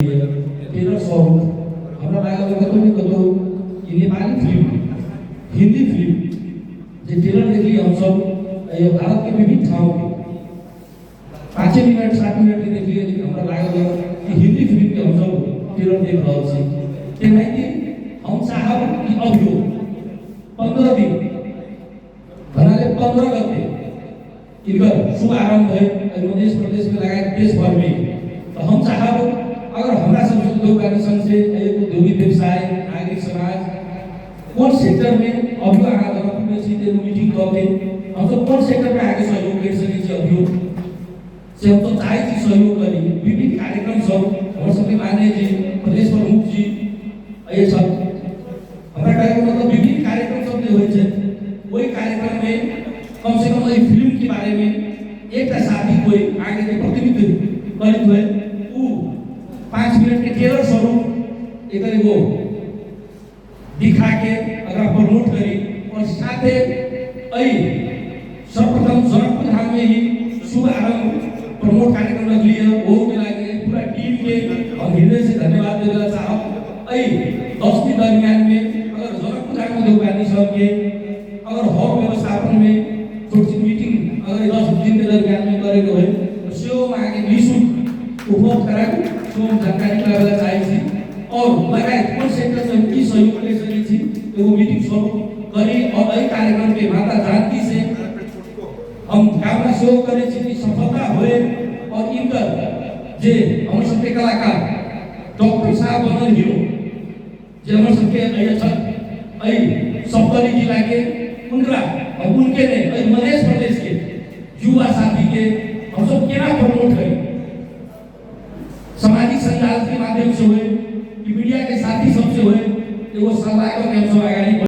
Taylor song हमरा लागल कतो कि नेपाली फिल्म हिंदी फिल्म जे टेलर देखली हम सब भारत के विभिन्न ठाव के 5 मिनट 7 मिनट के देखलिए, लेकिन हमरा लागल कि हिंदी फिल्म के हम सब टेलर देख रहल छी के नहीं कि हम चाहब कि अभियो 15 दिन बनाले 15 गते इनकर शुभारंभ है मध्य प्रदेश में लगाए देश भर में। तो हम चाहब अगर हमरा सब उद्योगकारी संघ से उद्योगी व्यवसाय नागरिक समाज कौन सेक्टर में अभी आगा जनक में सीधे मीटिंग करके हम सब कौन सेक्टर में आगे सहयोग कर सके छी अभियो से हम तो चाहे छी सहयोग करी विभिन्न कार्यक्रम सब हम सबके माने जी प्रदेश प्रमुख जी ये सब हमरा कार्यक्रम मतलब विभिन्न कार्यक्रम सब जे होय छै वही कार्यक्रम में कम से कम एक फिल्म के बारे में एक साथी कोई आगे के प्रतिनिधित्व करित हुए उ 5 मिनट के टेलर स्वरूप एक वो दिखा के अगर प्रमोट करी और साथे सर्वप्रथम जनकपुर धाम में ही शुभ आरंभ प्रमोट कार्यक्रम रख लिया वो के लागे पूरा टीम के हम हृदय से धन्यवाद देना चाहब। 10 दिन दरमियान में अगर जनकपुर धाम उद्योगकारी संघ के अगर हॉल व्यवस्थापन में छोटी मीटिंग अगर 10 दिन के दरमियान में करेको है तो सेवा मागे निःशुल्क उपलब्ध कराको सो जानकारी लेवल चाहिए थी और लगायत कौन सेक्टर से की सहयोग ले सके थी तो वो मीटिंग स्वरूप करी और यही कार्यक्रम के माता जानकी से हम कामना सहयोग करे छी कि सफलता होए और इनकर जे हमर सबके कलाकार डॉक्टर साहब बनल हीरो जे हमर सबके सप्तरी जिला के उनका और उनके ने मध्य प्रदेश के युवा साथी के हम सब केना प्रमोट करें सामाजिक संजाल के माध्यम से हुए कि मीडिया के साथी सबसे हुए वो सलाह को हम सब आगे